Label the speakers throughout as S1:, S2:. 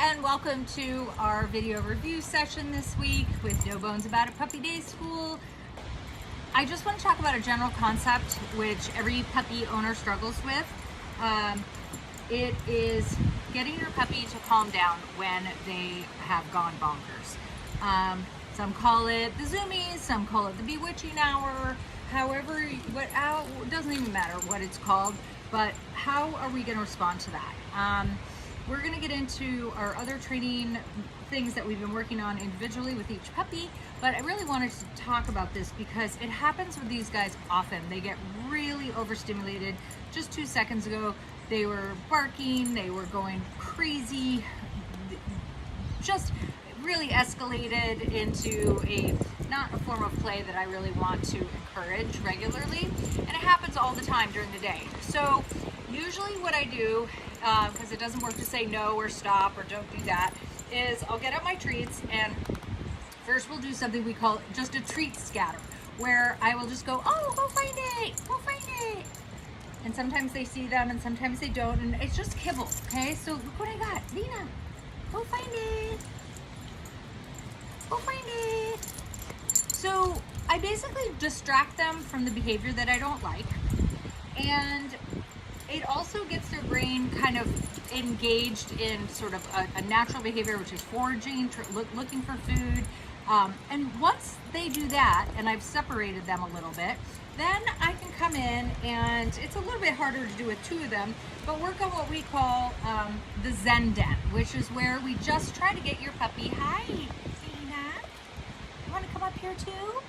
S1: and welcome to our video review session this week with No Bones About It Puppy Day School. I just want to talk about a general concept which every puppy owner struggles with. It is getting your puppy to calm down when they have gone bonkers. Some call it the zoomies, some call it the bewitching hour, however, it doesn't even matter what it's called, but how are we going to respond to that? We're going to get into our other training things that we've been working on individually with each puppy, but I really wanted to talk about this because it happens with these guys often. They get really overstimulated. Just 2 seconds ago, they were barking, they were going crazy, just really escalated into not a form of play that I really want to encourage regularly, and it happens all the time during the day. So usually what I do, because it doesn't work to say no or stop or don't do that, is I'll get out my treats, and first we'll do something we call just a treat scatter, where I will just go, oh, go find it, go find it. And sometimes they see them and sometimes they don't, and it's just kibble, okay? So look what I got. Lena, go find it. Go find it. So I basically distract them from the behavior that I don't like, and it also gets their brain kind of engaged in sort of a natural behavior, which is foraging, looking for food. And once they do that, and I've separated them a little bit, then I can come in, and it's a little bit harder to do with 2 of them, but work on what we call the Zen Den, which is where we just try to get your puppy, hi, Lena, you want to come up here too? You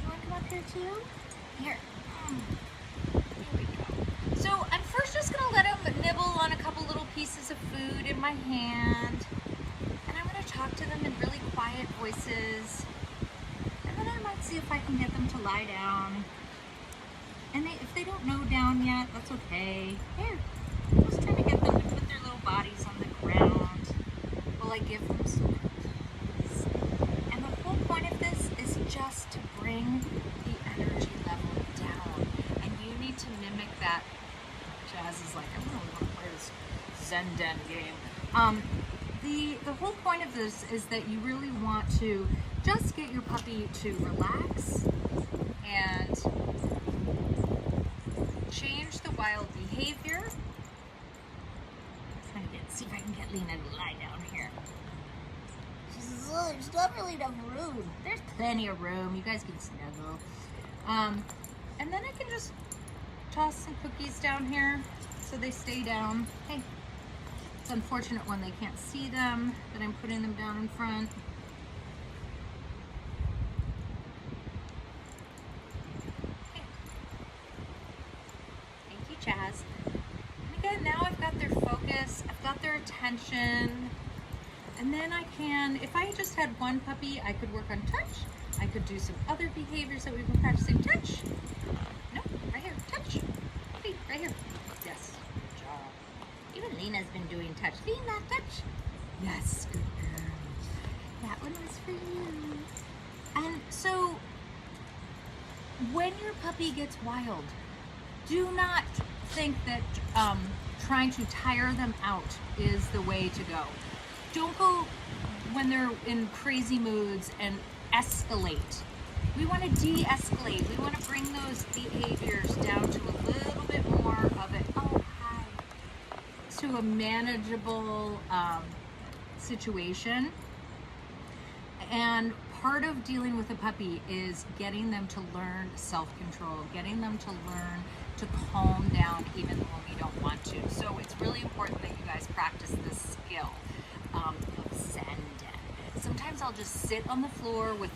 S1: want to come up here too? Here. Here we go. So I'm first just going to let him nibble on a couple little pieces of food in my hand, and I'm going to talk to them in really quiet voices. And then I might see if I can get them to lie down. And if they don't know down yet, that's okay. Here, I'm just trying to get them to put their little bodies on the ground while I give them some cookies. And the whole point of this is just to bring the energy level down. And you need to mimic that. Jazz is like, I really want to play this Zen Den game. The whole point of this is that you really want to just get your puppy to relax and change the wild behavior. I'm trying to see if I can get Lena to lie down here. She says, oh, there's not really enough room. There's plenty of room. You guys can snuggle. And then I can just toss some cookies down here so they stay down. Hey. It's unfortunate when they can't see them, that I'm putting them down in front. Okay. Thank you, Chaz. And again, now I've got their focus, I've got their attention, and then I can, if I just had one puppy, I could work on touch. I could do some other behaviors that we've been practicing. Touch. No, right here, touch. Hey, right here. Yes, good job. Even Lena's been doing touch. Lena, touch. Yes, good girl. That one was for you. And so, when your puppy gets wild, do not think that trying to tire them out is the way to go. Don't go when they're in crazy moods and escalate. We want to de-escalate. We want to bring those behaviors down to a little bit more of it. Oh, hi. To a manageable situation. And part of dealing with a puppy is getting them to learn self-control, getting them to learn to calm down even when we don't want to. So it's really important that you guys practice this skill of Zen Den. Sometimes I'll just sit on the floor with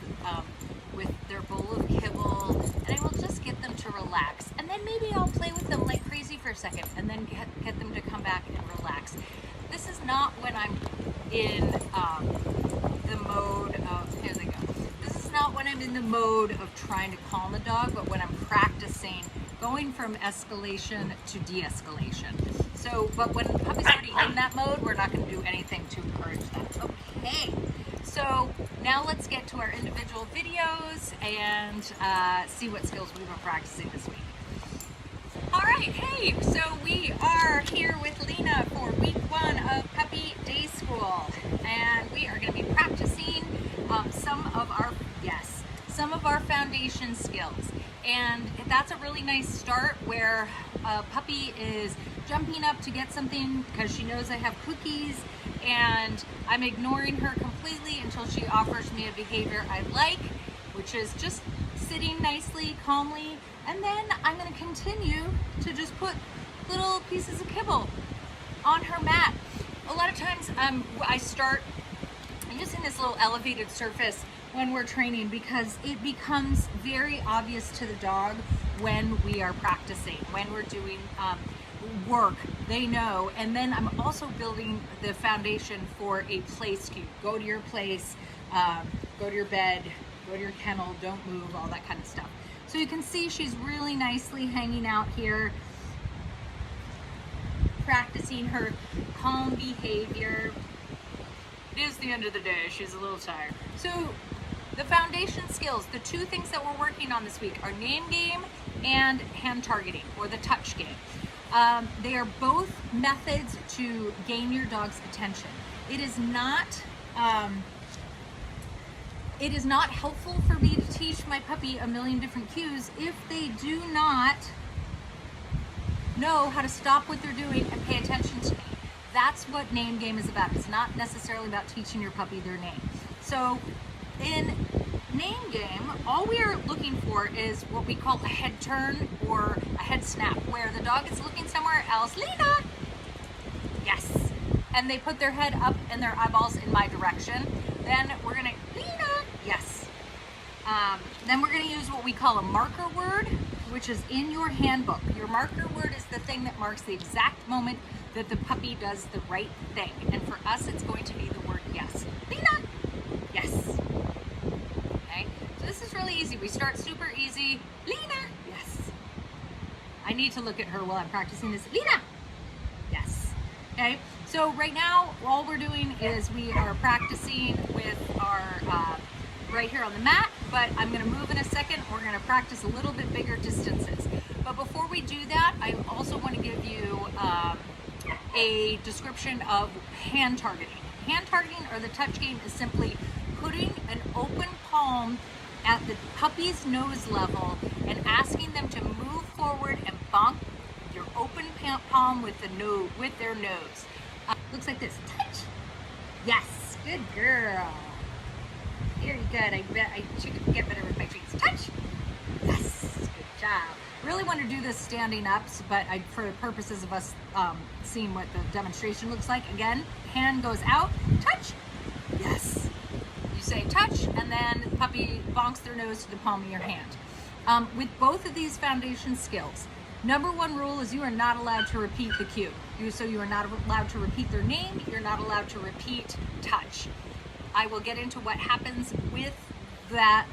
S1: their bowl of kibble, and I will just get them to relax. And then maybe I'll play with them like crazy for a second, and then get them to come back and relax. This is not when I'm in the mode of, here they go. This is not when I'm in the mode of trying to calm the dog, but when I'm practicing going from escalation to de-escalation. So, but when the puppy's already in that mode, we're not going to do anything to encourage that. Okay, so now let's get to our individual videos and see what skills we've been practicing this week. All right, hey, so we are here with Lena for week 1 of Puppy foundation skills. And that's a really nice start where a puppy is jumping up to get something because she knows I have cookies, and I'm ignoring her completely until she offers me a behavior I like, which is just sitting nicely, calmly, and then I'm going to continue to just put little pieces of kibble on her mat. A lot of times I start using this little elevated surface when we're training because it becomes very obvious to the dog when we are practicing, when we're doing work, they know. And then I'm also building the foundation for a place cue. Go to your place, go to your bed, go to your kennel, don't move, all that kind of stuff. So you can see she's really nicely hanging out here, practicing her calm behavior. It is the end of the day, she's a little tired. So the foundation skills, the two things that we're working on this week are name game and hand targeting, or the touch game. They are both methods to gain your dog's attention. It is not helpful for me to teach my puppy a million different cues if they do not know how to stop what they're doing and pay attention to me. That's what name game is about. It's not necessarily about teaching your puppy their name. So in name game, all we are looking for is what we call a head turn or a head snap, where the dog is looking somewhere else. Lena! Yes. And they put their head up and their eyeballs in my direction. Then we're gonna, Lena! Yes. Then we're gonna use what we call a marker word, which is in your handbook. Your marker word is the thing that marks the exact moment that the puppy does the right thing. And for us, it's going to be the word yes. Lena! Yes. Okay, so this is really easy. We start super easy. Lena! Yes. I need to look at her while I'm practicing this. Lena! Yes. Okay, so right now, all we're doing is we are practicing with our, right here on the mat, but I'm gonna move in a second. We're gonna practice a little bit bigger distances. But before we do that, I also wanna give you a description of hand targeting. Hand targeting, or the touch game, is simply putting an open palm at the puppy's nose level and asking them to move forward and bonk your open palm with their nose. Looks like this. Touch. Yes, good girl. Very good. I bet I should get better with my treats. Touch. Yes, good job. Really want to do this standing up, but for the purposes of us seeing what the demonstration looks like, again, hand goes out, touch, yes. You say touch, and then the puppy bonks their nose to the palm of your hand. With both of these foundation skills, number one rule is you are not allowed to repeat the cue. So you are not allowed to repeat their name, you're not allowed to repeat touch. I will get into what happens with that,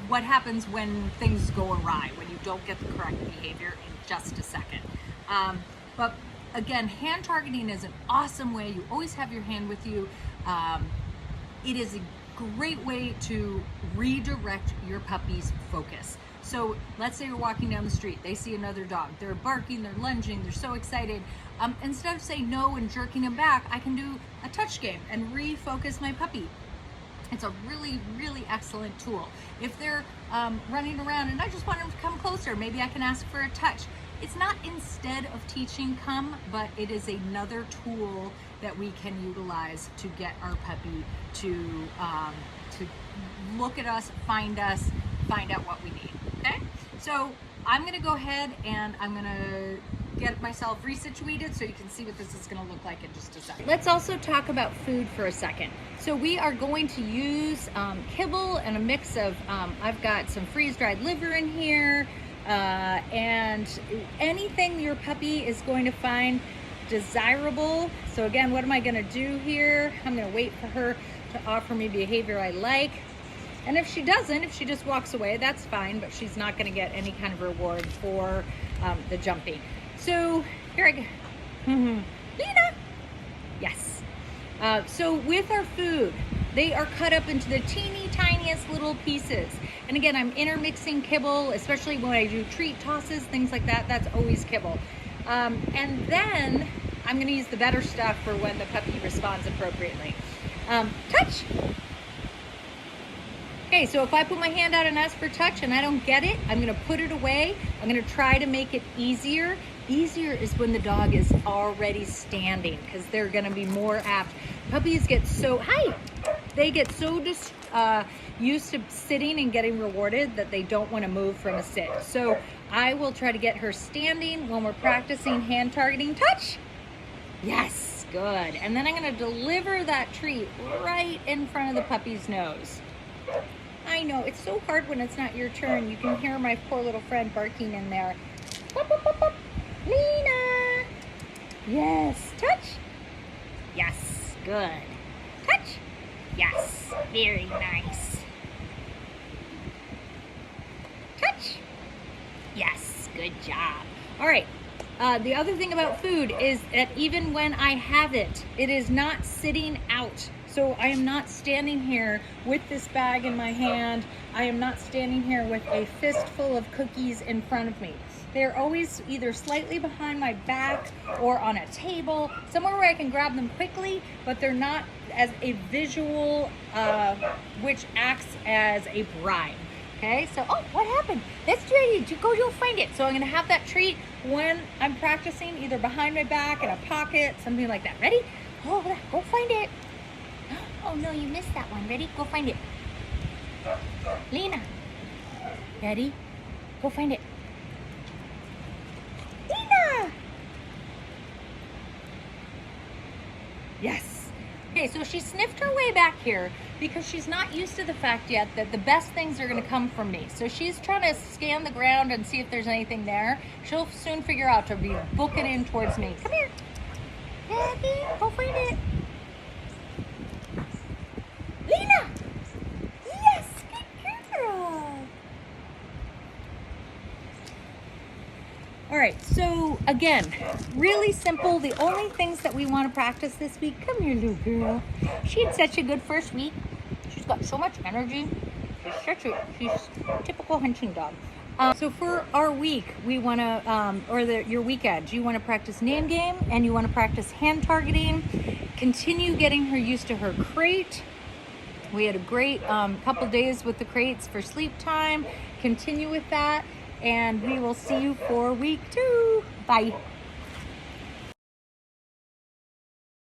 S1: what happens when things go awry, when you don't get the correct behavior, in just a second. But again, hand targeting is an awesome way. You always have your hand with you. It is a great way to redirect your puppy's focus. So let's say you're walking down the street, they see another dog, they're barking, they're lunging, they're so excited. Instead of saying no and jerking them back, I can do a touch game and refocus my puppy. It's a really, really excellent tool. If they're running around and I just want them to come closer, maybe I can ask for a touch. It's not instead of teaching come, but it is another tool that we can utilize to get our puppy to look at us, find out what we need, okay? So I'm gonna go ahead and I'm gonna get myself resituated so you can see what this is gonna look like in just a second. Let's also talk about food for a second. So we are going to use kibble and a mix of, I've got some freeze-dried liver in here, and anything your puppy is going to find desirable. So again, what am I gonna do here? I'm gonna wait for her to offer me behavior I like. And if she doesn't, if she just walks away, that's fine, but she's not gonna get any kind of reward for the jumping. So here I go. Lena! Yes. So with our food, they are cut up into the teeny tiniest little pieces. And again, I'm intermixing kibble, especially when I do treat tosses, things like that. That's always kibble. And then I'm gonna use the better stuff for when the puppy responds appropriately. Touch. Okay, so if I put my hand out and ask for touch and I don't get it, I'm gonna put it away. I'm gonna try to make it easier. Easier is when the dog is already standing, because they're gonna be more apt. Puppies get so, they get so used to sitting and getting rewarded that they don't wanna move from a sit. So I will try to get her standing when we're practicing hand targeting. Touch, yes, good. And then I'm gonna deliver that treat right in front of the puppy's nose. I know, it's so hard when it's not your turn. You can hear my poor little friend barking in there. Pop, pop, pop, pop. Lena! Yes, touch. Yes, good. Touch. Yes, very nice. Touch. Yes, good job. All right, the other thing about food is that even when I have it, it is not sitting out. So I am not standing here with this bag in my hand. I am not standing here with a fistful of cookies in front of me. They're always either slightly behind my back or on a table, somewhere where I can grab them quickly, but they're not as a visual, which acts as a bribe. Okay, so, oh, what happened? That's ready, you'll find it. So I'm gonna have that treat when I'm practicing, either behind my back, in a pocket, something like that. Ready? Oh, go find it. Oh no, you missed that one. Ready? Go find it. Lena. Ready? Go find it. Lena! Yes. Okay, so she sniffed her way back here because she's not used to the fact yet that the best things are gonna come from me. So she's trying to scan the ground and see if there's anything there. She'll soon figure out to be booking in towards me. Come here. Daddy, go find it. Lena! Yes, good girl. All right, so again, really simple. The only things that we want to practice this week, come here, little girl. She had such a good first week. She's got so much energy. She's a typical hunting dog. So for our week, we want to, your weekend, you want to practice name game and you want to practice hand targeting. Continue getting her used to her crate. We had a great couple days with the crates for sleep time. Continue with that, and we will see you for week 2. Bye.